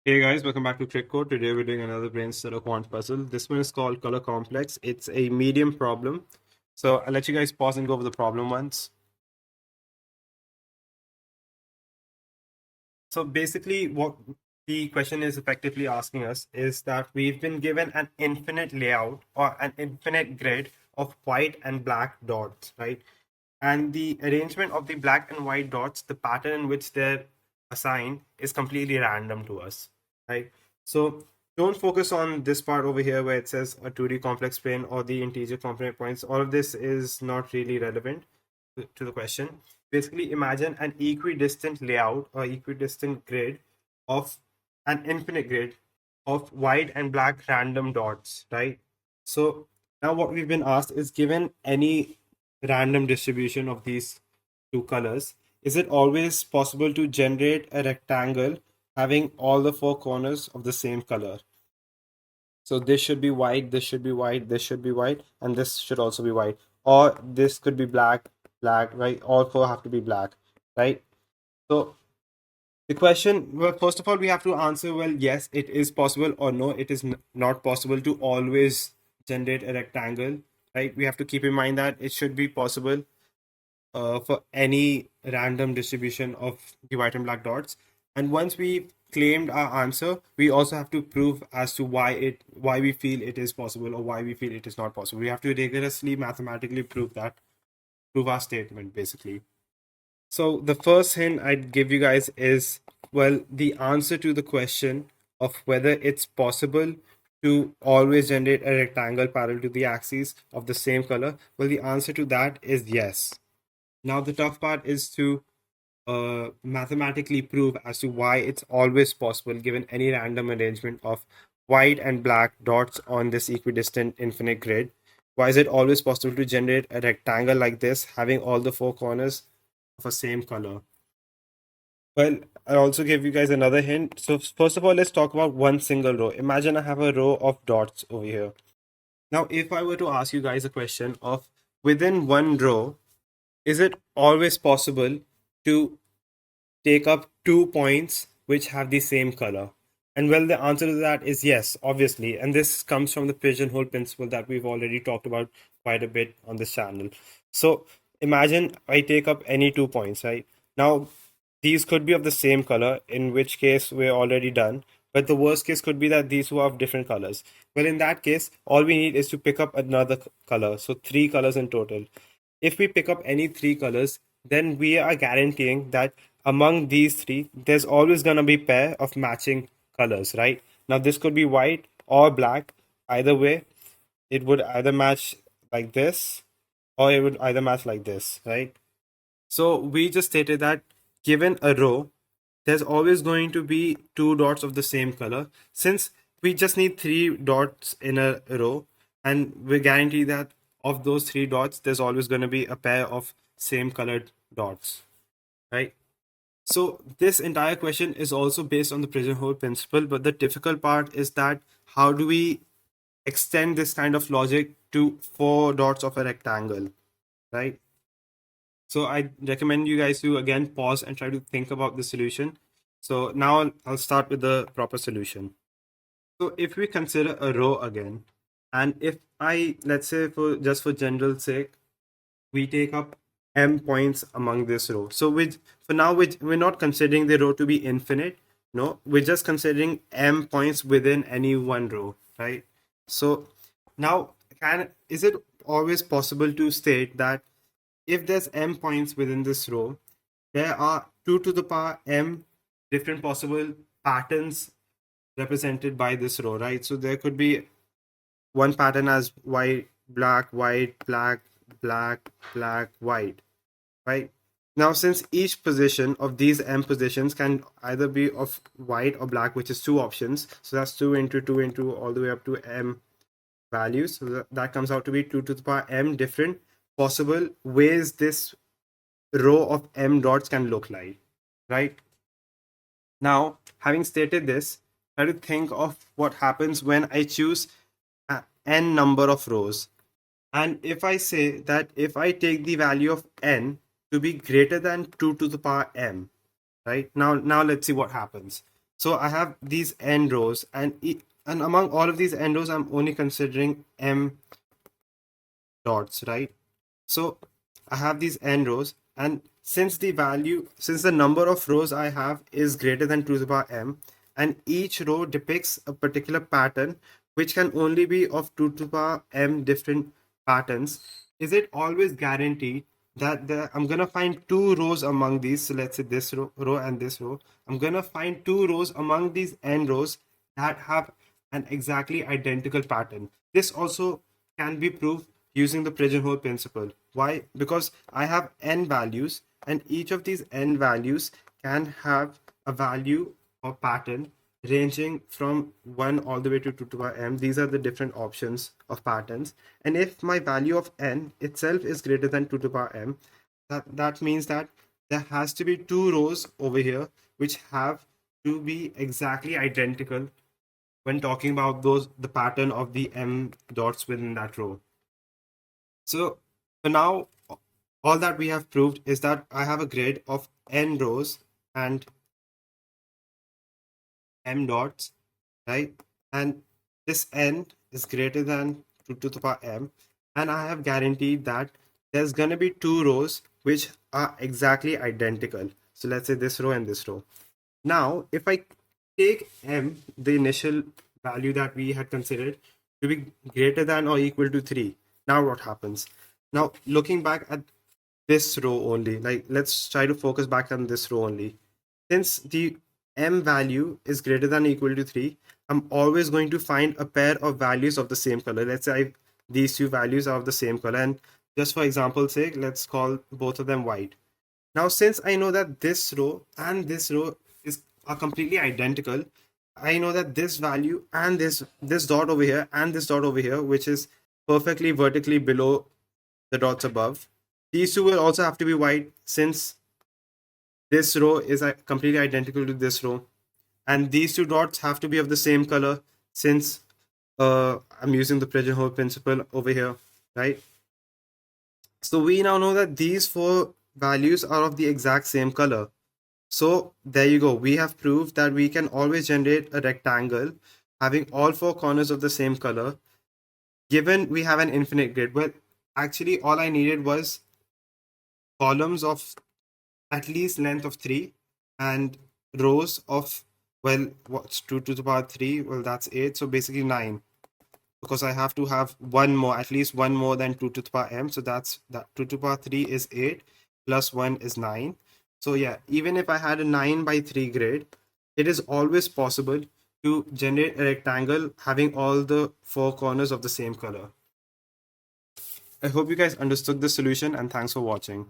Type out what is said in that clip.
Hey guys, welcome back to Trick Code. Today we're doing another Brainstellar Quant puzzle. This one is called Color Complex. It's a medium problem. So I'll let you guys pause and go over the problem once. So basically, what the question is effectively asking us is that we've been given an infinite layout or an infinite grid of white and black dots, right? And the arrangement of the black and white dots, the pattern in which they're assigned, is completely random to us, right? So don't focus on this part over here where it says a 2D complex plane or the integer component points. All of this is not really relevant to the question. Basically, imagine an equidistant layout or equidistant grid of an infinite grid of white and black random dots, right? So now what we've been asked is, given any random distribution of these two colors, is it always possible to generate a rectangle having all the four corners of the same color? So this should be white, this should be white, this should be white, and this should also be white. Or this could be black, black, right? All four have to be black, right? So the question, well, first of all, we have to answer, well, yes, it is possible, or no, it is not possible to always generate a rectangle, right? We have to keep in mind that it should be possible for any random distribution of the white and black dots. And once we claimed our answer, we also have to prove as to why we feel it is possible or why we feel it is not possible. We have to rigorously mathematically prove our statement basically. So the first hint I'd give you guys is, well, the answer to the question of whether it's possible to always generate a rectangle parallel to the axis of the same color, well, the answer to that is yes. Now the tough part is to mathematically prove as to why it's always possible given any random arrangement of white and black dots on this equidistant infinite grid. Why is it always possible to generate a rectangle like this having all the four corners of a same color? Well, I'll also give you guys another hint. So first of all, let's talk about one single row. Imagine I have a row of dots over here. Now, if I were to ask you guys a question of, within one row, is it always possible to take up 2 points which have the same color? And well, the answer to that is yes, obviously. And this comes from the pigeonhole principle that we've already talked about quite a bit on this channel. So imagine I take up any 2 points, right? Now, these could be of the same color, in which case we're already done. But the worst case could be that these two are of different colors. Well, in that case, all we need is to pick up another color. So three colors in total. If we pick up any three colors, then we are guaranteeing that among these three, there's always going to be pair of matching colors, right? Now, this could be white or black. Either way, it would either match like this or it would either match like this, right? So we just stated that given a row, there's always going to be two dots of the same color. Since we just need three dots in a row, and we guarantee that of those three dots, there's always going to be a pair of same colored dots, right? So this entire question is also based on the pigeonhole principle, but the difficult part is that how do we extend this kind of logic to four dots of a rectangle, right? So I recommend you guys to again pause and try to think about the solution. So now I'll start with the proper solution. So if we consider a row again, and if I, let's say for just for general sake, we take up m points among this row. So for now we're not considering the row to be infinite. No, we're just considering m points within any one row, right? So now is it always possible to state that if there's m points within this row, there are 2 to the power m different possible patterns represented by this row, right? So there could be one pattern as white, black, white, black, black, black, white, right? Now, since each position of these m positions can either be of white or black, which is two options, so that's 2 into 2 into all the way up to m values. So that comes out to be 2 to the power m different possible ways this row of m dots can look like, right? Now, having stated this, try to think of what happens when I choose n number of rows. And if I say that if I take the value of n to be greater than 2 to the power m, right? Now let's see what happens. So I have these n rows, and among all of these n rows, I'm only considering m dots, right? So I have these n rows, and since the number of rows I have is greater than 2 to the power m, and each row depicts a particular pattern, which can only be of 2 to the power m different patterns, is it always guaranteed that I'm gonna find two rows among these? So let's say this row and this row. I'm gonna find two rows among these n rows that have an exactly identical pattern. This also can be proved using the pigeonhole principle. Why? Because I have n values, and each of these n values can have a value or pattern ranging from 1 all the way to 2 to the power m. These are the different options of patterns. And if my value of n itself is greater than 2 to the power m, that means that there has to be two rows over here which have to be exactly identical when talking about the pattern of the m dots within that row. So for now, all that we have proved is that I have a grid of n rows and m dots, right? And this n is greater than 2 to the power m, and I have guaranteed that there's going to be two rows which are exactly identical. So let's say this row and this row. Now, if I take m, the initial value that we had considered, to be greater than or equal to 3, now what happens? Now, looking back at this row only, like let's try to focus back on this row only. Since the m value is greater than or equal to 3, I'm always going to find a pair of values of the same color. Let's say these two values are of the same color, and just for example's sake, let's call both of them white. Now, since I know that this row and this row are completely identical, I know that this value and this dot over here and this dot over here, which is perfectly vertically below the dots above, these two will also have to be white, since this row is completely identical to this row, and these two dots have to be of the same color, since I'm using the pigeonhole principle over here, right? So we now know that these four values are of the exact same color. So there you go. We have proved that we can always generate a rectangle having all four corners of the same color, given we have an infinite grid. Well, actually, all I needed was columns of at least length of 3 and rows of, well, what's 2 to the power 3? Well, that's 8. So basically 9, because I have to have one more, at least one more than 2 to the power m. So that's that 2 to the power 3 is 8 plus 1 is 9. So yeah, even if I had a 9 by 3 grid, it is always possible to generate a rectangle having all the four corners of the same color. I hope you guys understood the solution, and thanks for watching.